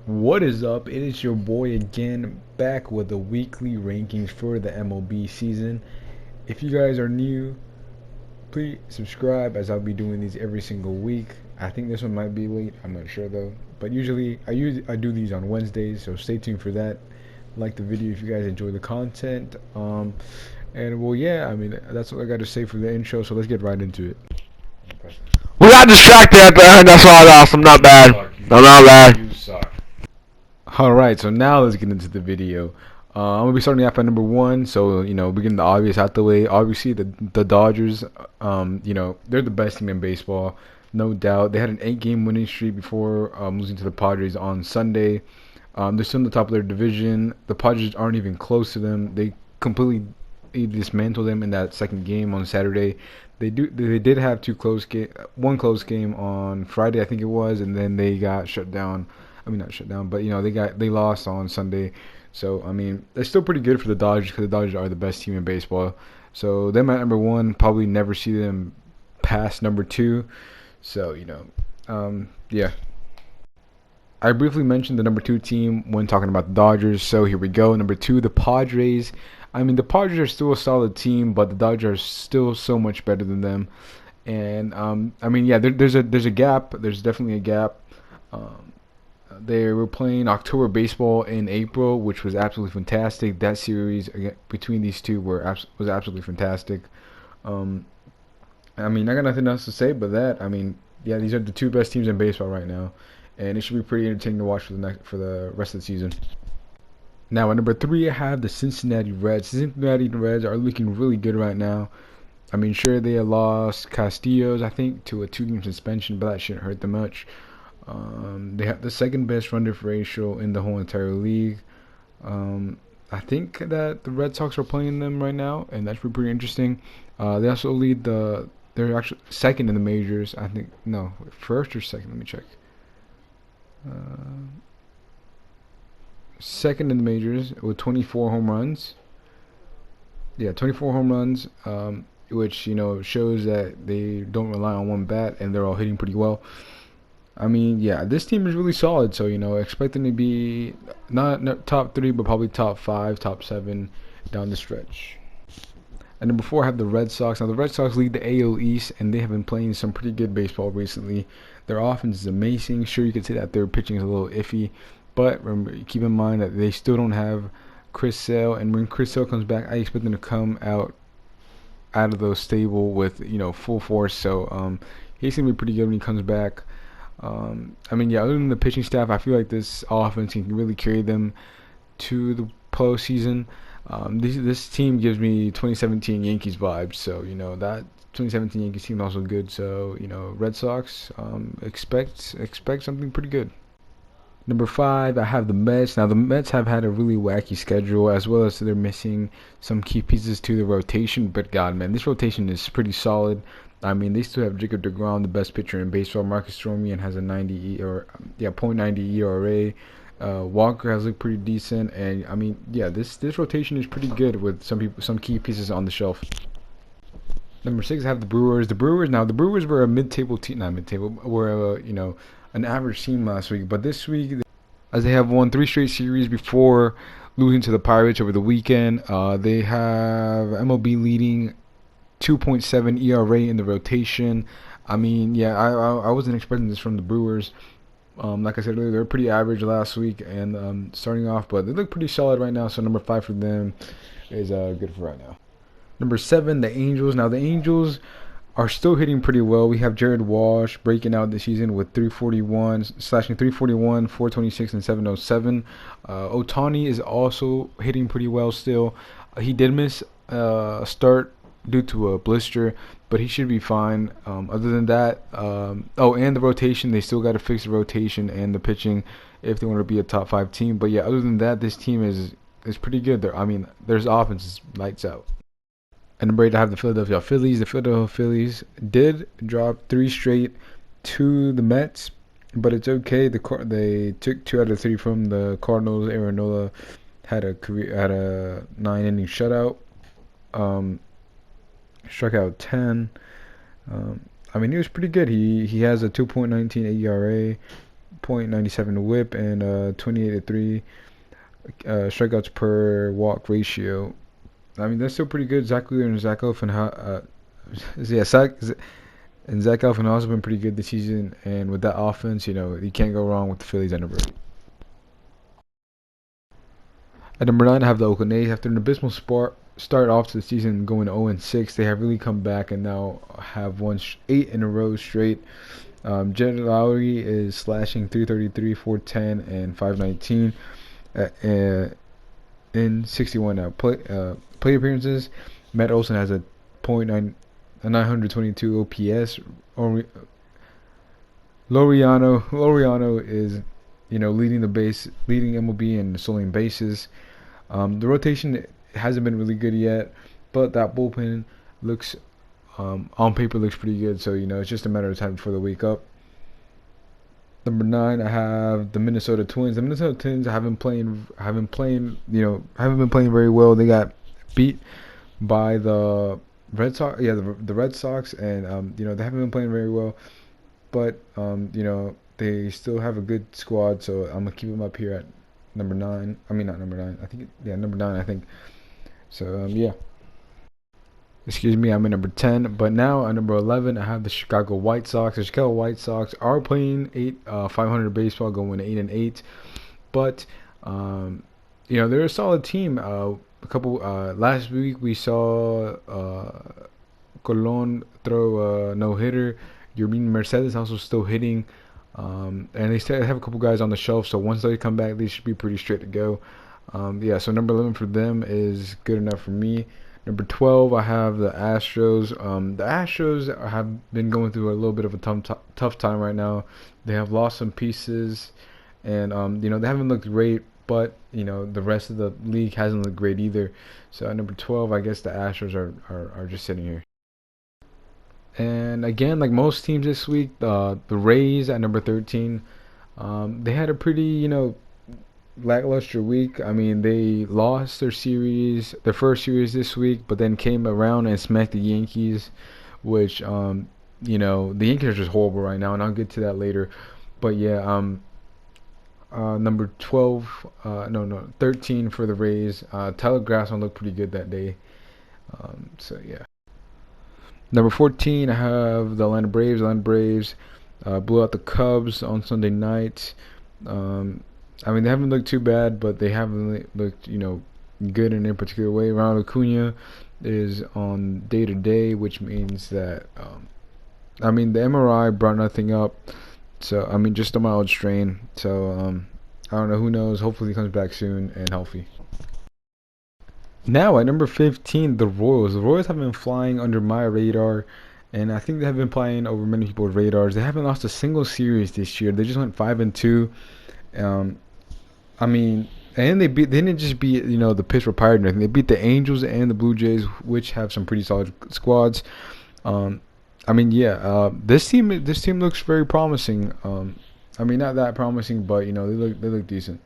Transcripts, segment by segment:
What is up? It is your boy again, back with the weekly rankings for the MLB season. If you guys are new, please subscribe as I'll be doing these every single week. I think this one might be late. I'm not sure though. But usually I do these on Wednesdays, so stay tuned for that. Like the video if you guys enjoy the content. And well, yeah, I mean that's what I got to say for the intro. So let's get right into it. We got distracted at the end. That's why I lost. I'm not bad. I'm not bad. You suck. Alright, so now let's get into the video. I'm gonna be starting off at number one, so we getting the obvious out the way. Obviously, the Dodgers, they're the best team in baseball, no doubt. They had an 8-game winning streak before losing to the Padres on Sunday. They're still in the top of their division. The Padres aren't even close to them. They completely dismantled them in that second game on Saturday. They did have one close game on Friday, I think it was, and then they got shut down. I mean, not shut down, but they lost on Sunday. So I mean, it's still pretty good for the Dodgers because the Dodgers are the best team in baseball. So them at number one, probably never see them past number two. So yeah. I briefly mentioned the number two team when talking about the Dodgers. So here we go. Number two, the Padres. I mean, the Padres are still a solid team, but the Dodgers are still so much better than them. And I mean, yeah, there's a gap. There's definitely a gap. Um, they were playing October baseball in April, which was absolutely fantastic. That series between these two was absolutely fantastic. Um, I mean, I got nothing else to say but that. I mean, yeah, these are the two best teams in baseball right now, and it should be pretty entertaining to watch for the rest of the season. Now at number three, I have the Cincinnati Reds. Cincinnati Reds are looking really good right now. I mean, sure they lost Castillo's, I think, to a 2-game suspension, but that shouldn't hurt them much. They have the second best run differential in the whole entire league. I think that the Red Sox are playing them right now, and that's pretty interesting. They also lead they're actually second in the majors. I think no, first or second. Let me check. Uh, Second in the majors with 24 home runs. Yeah, 24 home runs, which shows that they don't rely on one bat and they're all hitting pretty well. I mean, yeah, this team is really solid. So expect them to be not top three, but probably top five, top seven down the stretch. And then before I have the Red Sox. Now the Red Sox lead the AL East, and they have been playing some pretty good baseball recently. Their offense is amazing. Sure, you could say that their pitching is a little iffy, but remember, keep in mind that they still don't have Chris Sale, and when Chris Sale comes back, I expect them to come out of the stable with full force. So he's gonna be pretty good when he comes back. I mean, yeah, other than the pitching staff, I feel like this offense can really carry them to the postseason. This team gives me 2017 Yankees vibes, so that 2017 Yankees team is also good. So Red Sox, expect something pretty good. Number five, I have the Mets. Now the Mets have had a really wacky schedule, as well as they're missing some key pieces to the rotation. But God, man, this rotation is pretty solid. I mean, they still have Jacob deGrom, the best pitcher in baseball. Marcus Stroman has a .90 ERA. Walker has looked pretty decent, and I mean, yeah, this rotation is pretty good with some key pieces on the shelf. Number six, I have the Brewers. The Brewers were a mid-table team, not mid-table, were an average team last week, but this week, as they have won 3 straight series before losing to the Pirates over the weekend, they have MLB leading 2.7 ERA in the rotation. I mean, yeah, I wasn't expecting this from the Brewers. Like I said earlier, they're pretty average last week and starting off, but they look pretty solid right now. So number five for them is good for right now. Number seven, the Angels. Now the Angels are still hitting pretty well. We have Jared Walsh breaking out this season with 341, slashing 341, 426, and 707. Ohtani is also hitting pretty well still. He did miss a start due to a blister, but he should be fine. Other than that, and the rotation, they still got to fix the rotation and the pitching if they want to be a top five team. But yeah, other than that, this team is pretty good. I mean, there's offense is lights out. And I'm ready to have the Philadelphia Phillies. The Philadelphia Phillies did drop 3 straight to the Mets, but it's okay. They took 2 out of 3 from the Cardinals. Aaron Nola had a 9-inning shutout. Struck out 10. I mean, he was pretty good. He has a 2.19 ERA, .97 whip and 28 to 3 strikeouts per walk ratio. I mean, that's still pretty good. Zach Wheeler and Zach Eflin, and Zach Eflin also been pretty good this season. And with that offense, you can't go wrong with the Phillies at number 8. At number 9, I have the Oakland A's. After an abysmal start off to the season, going 0-6, they have really come back and now have won 8 in a row straight. Jed Lowry is slashing 333, 410, and 519 in 61 play appearances. Matt Olson has a .922 OPS. Laureano is leading MLB in stolen bases. The rotation hasn't been really good yet, but that bullpen looks on paper looks pretty good. So it's just a matter of time before they wake up. Number 9, I have the Minnesota Twins. The Minnesota Twins haven't been playing very well. They got beat by the Red Sox. Yeah, the Red Sox, and they haven't been playing very well. But they still have a good squad, so I'm gonna keep them up here at number 9. I mean, not number 9. I think number 9. I think. So yeah. Excuse me, I'm at number 10. But now at number 11, I have the Chicago White Sox. The Chicago White Sox are playing 500 baseball, going 8-8. But they're a solid team. Last week we saw Colon throw a no-hitter. Yermin Mercedes also still hitting. And they still have a couple guys on the shelf, so once they come back, they should be pretty straight to go. So number 11 for them is good enough for me. Number 12, I have the Astros. The Astros have been going through a little bit of a tough time right now. They have lost some pieces, and they haven't looked great, but the rest of the league hasn't looked great either. So at number 12, I guess the Astros are just sitting here. And again, like most teams this week, the Rays at number 13, they had a pretty lackluster week. I mean, they lost their first series this week, but then came around and smacked the Yankees, which the Yankees are just horrible right now, and I'll get to that later. But yeah, number 12, 13 for the Rays. Tyler Grasson looked pretty good that day. So yeah. Number 14, I have the Atlanta Braves. Atlanta Braves blew out the Cubs on Sunday night. I mean, they haven't looked too bad, but they haven't looked, good in any particular way. Ronald Acuna is on day-to-day, which means that, the MRI brought nothing up. So, just a mild strain. So, I don't know. Who knows? Hopefully he comes back soon and healthy. Now, at number 15, the Royals. The Royals have been flying under my radar, and I think they have been flying over many people's radars. They haven't lost a single series this year. They just went 5-2. And they didn't just beat the Pittsburgh Pirates. They beat the Angels and the Blue Jays, which have some pretty solid squads. This team looks very promising. Not that promising, but they look decent.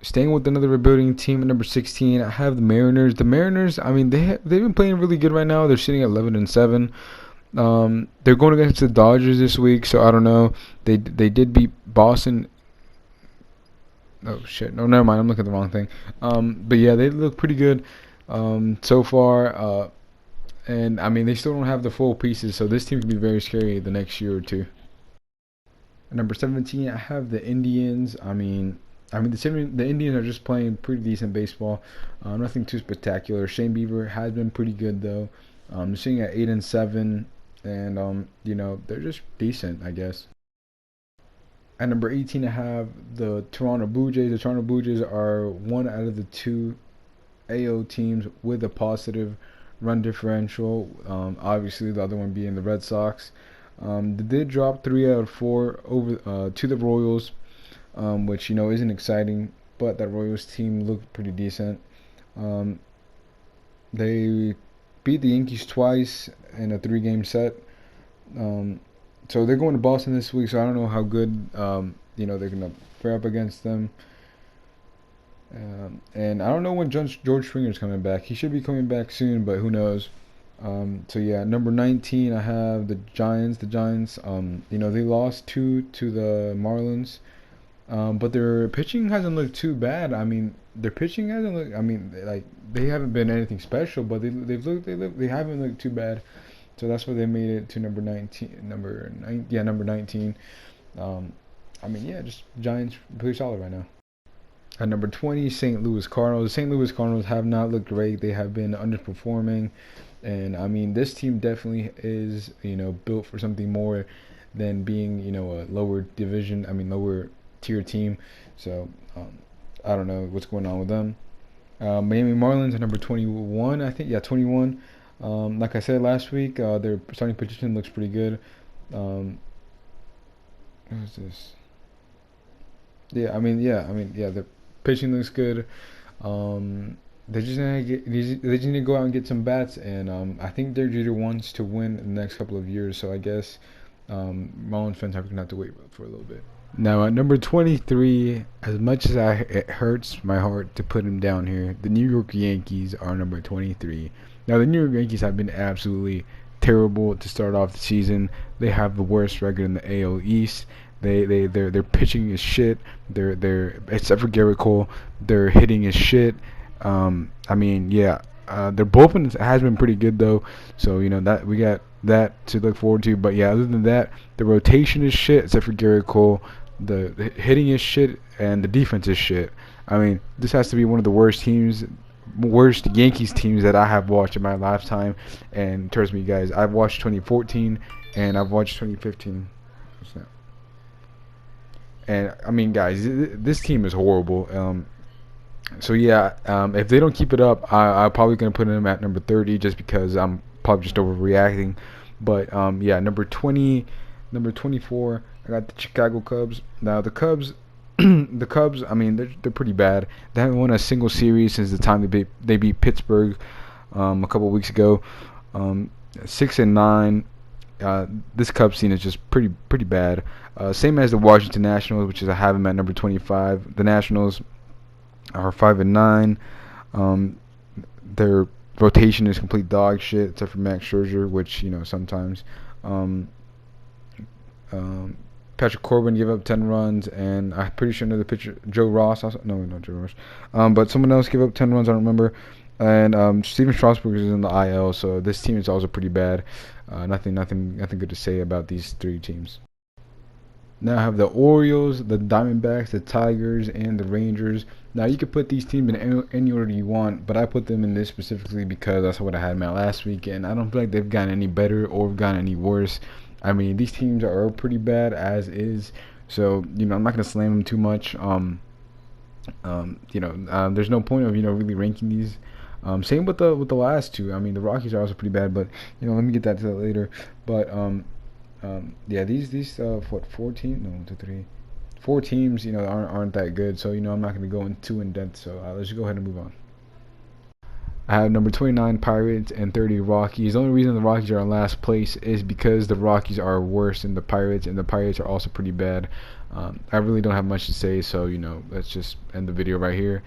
Staying with another rebuilding team at number 16, I have the Mariners. The Mariners, they've been playing really good right now. They're sitting at 11-7. They're going against the Dodgers this week, so I don't know. They did beat Boston. Oh shit! No, never mind. I'm looking at the wrong thing. But yeah, they look pretty good so far. And they still don't have the full pieces, so this team can be very scary the next year or two. At number 17, I have the Indians. The Indians are just playing pretty decent baseball. Nothing too spectacular. Shane Bieber has been pretty good though. They're sitting at 8-7, and they're just decent, I guess. At number 18, I have the Toronto Blue Jays. The Toronto Blue Jays are one out of the 2 AO teams with a positive run differential. Obviously, the other one being the Red Sox. They did drop 3 out of 4 over to the Royals, which isn't exciting, but that Royals team looked pretty decent. They beat the Yankees twice in a 3-game set. So they're going to Boston this week, so I don't know how good they're going to fare up against them. And I don't know when George Stringer's coming back. He should be coming back soon, but who knows? So yeah, number 19, I have the Giants. The Giants, they lost to the Marlins, but their pitching hasn't looked too bad. I mean, their pitching hasn't looked. I mean, like they haven't been anything special, but they haven't looked too bad. So that's why they made it to number 19. Number 19. Um, I mean, yeah, just Giants pretty solid right now. At number 20, St. Louis Cardinals. The St. Louis Cardinals have not looked great. They have been underperforming. And, I mean, this team definitely is, built for something more than being, a lower tier team. So, I don't know what's going on with them. Miami Marlins at number 21, I think. Yeah, 21. Like I said last week, their starting position looks pretty good. What is this? Yeah. The pitching looks good. They just need to go out and get some bats, and I think they're Jeter wants to win in the next couple of years. So I guess Marlins fans are gonna have to wait for a little bit. Now at number 23, as much as it hurts my heart to put him down here, the New York Yankees are number 23. Now the New York Yankees have been absolutely terrible to start off the season. They have the worst record in the AL East. Their pitching is shit. Their except for Garrett Cole, their hitting is shit. Their bullpen has been pretty good though. So that we got that to look forward to. But yeah, other than that, the rotation is shit except for Garrett Cole. The hitting is shit and the defense is shit. I mean, this has to be one of the worst Yankees teams that I have watched in my lifetime. And trust me, guys, I've watched 2014 and I've watched 2015. And I mean, guys, this team is horrible. If they don't keep it up, I'm probably gonna put them at number 30 just because I'm probably just overreacting. But number 20, number 24, I got the Chicago Cubs. Now the Cubs, the Cubs. I mean, they're pretty bad. They haven't won a single series since the time they beat Pittsburgh a couple weeks ago. 6-9. This Cubs team is just pretty bad. Same as the Washington Nationals, which is I have them at number 25. The Nationals are 5-9. Their rotation is complete dog shit, except for Max Scherzer, which sometimes. Patrick Corbin gave up 10 runs, and I'm pretty sure another pitcher, Joe Ross, also, no, not Joe Ross, but someone else gave up 10 runs, I don't remember. And Steven Strasburg is in the IL, so this team is also pretty bad. Nothing good to say about these three teams. Now I have the Orioles, the Diamondbacks, the Tigers, and the Rangers. Now you could put these teams in any order you want, but I put them in this specifically because that's what I had in my last week, and I don't feel like they've gotten any better or gotten any worse. I mean, these teams are pretty bad as is, so I'm not gonna slam them too much. There's no point of really ranking these. Same with the last two. I mean, the Rockies are also pretty bad, but let me get that to that later. But these 4 teams? No, 1, 2, 3, 4 teams. Aren't that good. So I'm not gonna go too in depth. So let's just go ahead and move on. I have number 29 Pirates and 30 Rockies. The only reason the Rockies are in last place is because the Rockies are worse than the Pirates, and the Pirates are also pretty bad. I really don't have much to say, so let's just end the video right here.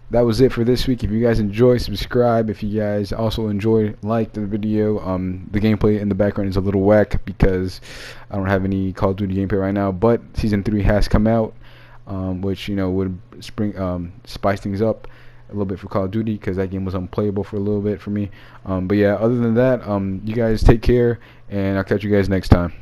That was it for this week. If you guys enjoy, subscribe. If you guys also enjoy, like the video. The gameplay in the background is a little whack because I don't have any Call of Duty gameplay right now, but Season 3 has come out, which would spice things up a little bit for Call of Duty because that game was unplayable for a little bit for me. But yeah, other than that, you guys take care, and I'll catch you guys next time.